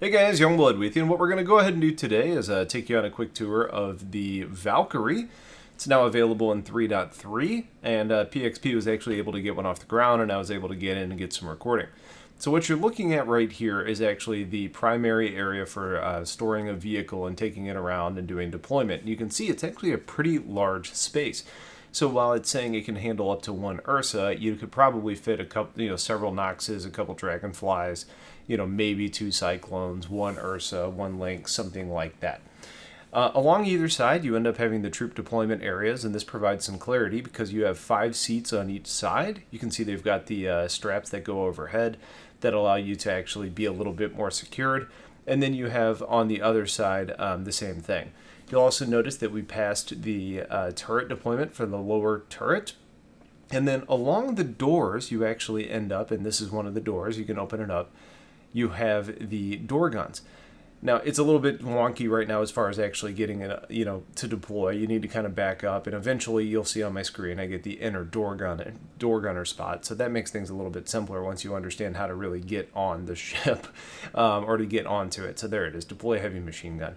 Hey guys, Youngblood with you, and what we're going to go ahead and do today is take you on a quick tour of the Valkyrie. It's now available in 3.3, and PXP was actually able to get one off the ground, and I was able to get in and get some recording. So what you're looking at right here is actually the primary area for storing a vehicle and taking it around and doing deployment. And you can see it's actually a pretty large space. So while it's saying it can handle up to one Ursa, you could probably fit a couple, several Noxes, a couple Dragonflies, maybe two Cyclones, one Ursa, one Lynx, something like that. Along either side, you end up having the troop deployment areas, and this provides some clarity because you have 5 seats on each side. You can see they've got the straps that go overhead that allow you to actually be a little bit more secured. And then you have on the other side the same thing. You'll also notice that we passed the turret deployment for the lower turret. And then along the doors, you actually end up, and this is one of the doors, you can open it up, you have the door guns. Now, it's a little bit wonky right now as far as actually getting it, to deploy. You need to kind of back up, and eventually you'll see on my screen I get the inner door gunner spot. So that makes things a little bit simpler once you understand how to really get on the ship or to get onto it. So there it is, deploy heavy machine gun.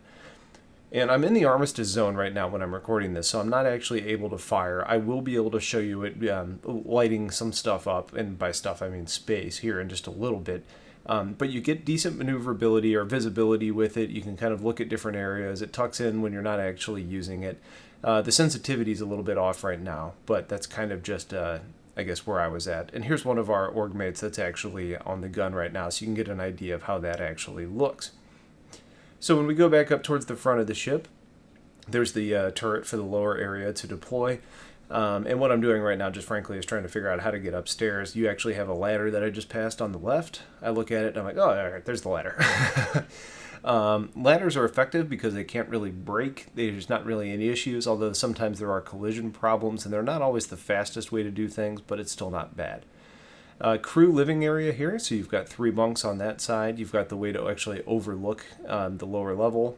And I'm in the armistice zone right now when I'm recording this, so I'm not actually able to fire. I will be able to show you it lighting some stuff up, and by stuff I mean space, here in just a little bit. But you get decent maneuverability or visibility with it. You can kind of look at different areas. It tucks in when you're not actually using it. The sensitivity is a little bit off right now, but that's kind of just, I guess, where I was at. And here's one of our org mates that's actually on the gun right now, so you can get an idea of how that actually looks. So when we go back up towards the front of the ship, there's the turret for the lower area to deploy. And what I'm doing right now, just frankly, is trying to figure out how to get upstairs. You actually have a ladder that I just passed on the left. I look at it, and I'm like, oh, all right, there's the ladder. Ladders are effective because they can't really break. There's not really any issues, although sometimes there are collision problems, and they're not always the fastest way to do things, but it's still not bad. Crew living area here, so you've got 3 bunks on that side. You've got the way to actually overlook the lower level.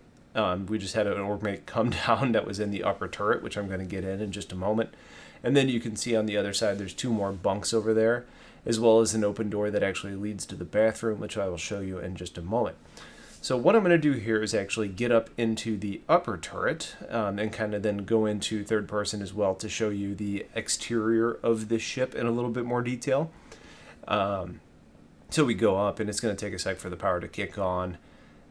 We just had an org mate come down that was in the upper turret, which I'm going to get in just a moment. And then you can see on the other side there's 2 more bunks over there, as well as an open door that actually leads to the bathroom, which I will show you in just a moment. So what I'm going to do here is actually get up into the upper turret and kind of then go into third person as well to show you the exterior of the ship in a little bit more detail. So we go up, and it's going to take a sec for the power to kick on.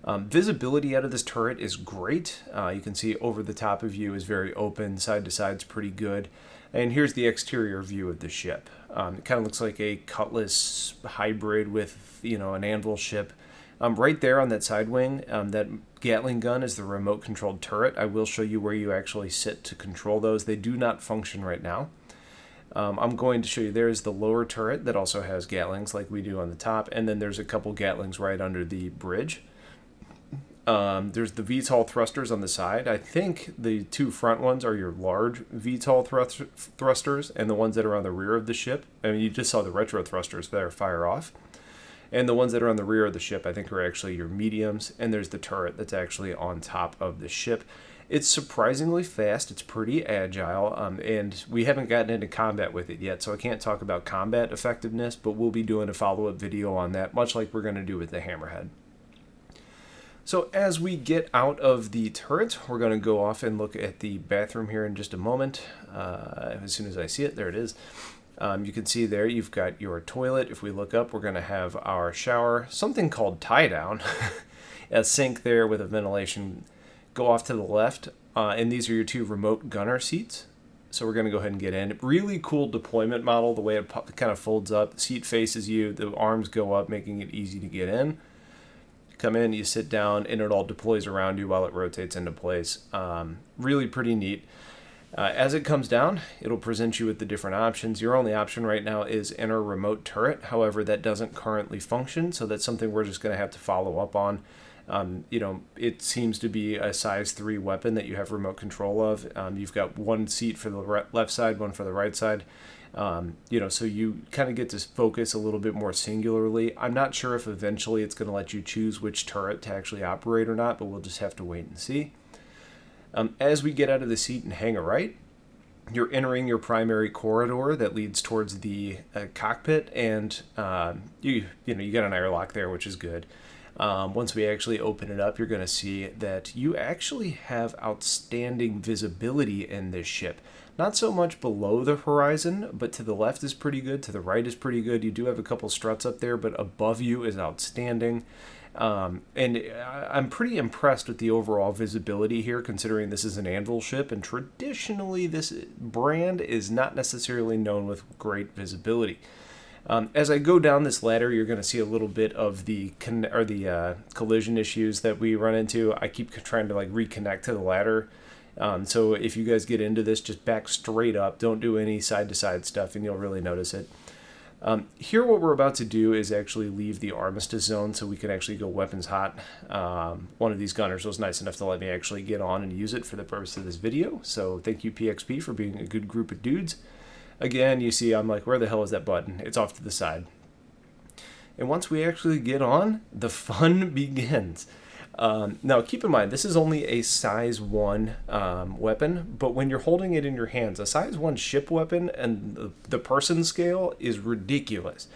Visibility out of this turret is great. You can see over the top of you is very open, side to side is pretty good. And here's the exterior view of the ship. It kind of looks like a Cutlass hybrid with, an Anvil ship. Right there on that side wing, that Gatling gun is the remote controlled turret. I will show you where you actually sit to control those. They do not function right now. I'm going to show you there's the lower turret that also has Gatlings like we do on the top, and then there's a couple Gatlings right under the bridge. There's the VTOL thrusters on the side. I think the 2 front ones are your large VTOL thrusters, and the ones that are on the rear of the ship, I mean, you just saw the retro thrusters there fire off. And the ones that are on the rear of the ship, I think, are actually your mediums, and there's the turret that's actually on top of the ship. It's surprisingly fast, it's pretty agile, and we haven't gotten into combat with it yet, so I can't talk about combat effectiveness, but we'll be doing a follow-up video on that, much like we're going to do with the Hammerhead. So as we get out of the turret, we're going to go off and look at the bathroom here in just a moment. As soon as I see it, there it is. You can see there you've got your toilet. If we look up, we're going to have our shower, something called tie-down, a sink there with a ventilation. Go off to the left, and these are your 2 remote gunner seats. So we're going to go ahead and get in. Really cool deployment model, the way it kind of folds up. The seat faces you, the arms go up, making it easy to get in. Come in, you sit down, and it all deploys around you while it rotates into place. Really pretty neat. As it comes down, it'll present you with the different options. Your only option right now is inner remote turret. However, that doesn't currently function, so that's something we're just going to have to follow up on. It seems to be a size 3 weapon that you have remote control of. You've got 1 seat for the left side, 1 for the right side. So you kind of get to focus a little bit more singularly. I'm not sure if eventually it's going to let you choose which turret to actually operate or not, but we'll just have to wait and see. As we get out of the seat and hang a right, you're entering your primary corridor that leads towards the cockpit, and you got an airlock there, which is good. Once we actually open it up, you're going to see that you actually have outstanding visibility in this ship. Not so much below the horizon, but to the left is pretty good, to the right is pretty good. You do have a couple struts up there, but above you is outstanding. And I'm pretty impressed with the overall visibility here, considering this is an Anvil ship, and traditionally this brand is not necessarily known with great visibility. As I go down this ladder, you're going to see a little bit of the collision issues that we run into. I keep trying to reconnect to the ladder. So if you guys get into this, just back straight up. Don't do any side-to-side stuff, and you'll really notice it. Here, what we're about to do is actually leave the armistice zone so we can actually go weapons hot. One of these gunners was nice enough to let me actually get on and use it for the purpose of this video. So thank you, PXP, for being a good group of dudes. Again, you see I'm like, where the hell is that button? It's off to the side. And once we actually get on, the fun begins. Now, keep in mind, this is only a size 1 weapon, but when you're holding it in your hands, a size 1 ship weapon and the person scale is ridiculous.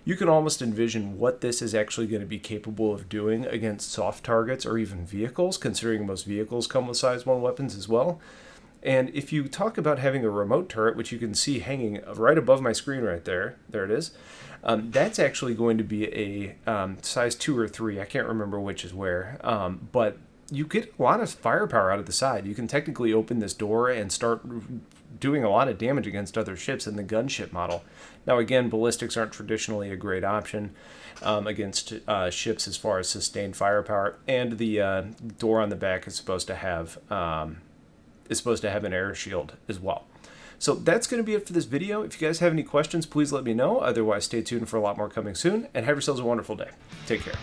You can almost envision what this is actually going to be capable of doing against soft targets or even vehicles, considering most vehicles come with size 1 weapons as well. And if you talk about having a remote turret, which you can see hanging right above my screen right there, there it is, that's actually going to be a size 2 or 3, I can't remember which is where, but you get a lot of firepower out of the side. You can technically open this door and start doing a lot of damage against other ships in the gunship model. Now again, ballistics aren't traditionally a great option against ships as far as sustained firepower, and the door on the back is supposed to have an air shield as well. So that's going to be it for this video. If you guys have any questions, please let me know. Otherwise, stay tuned for a lot more coming soon, and have yourselves a wonderful day. Take care.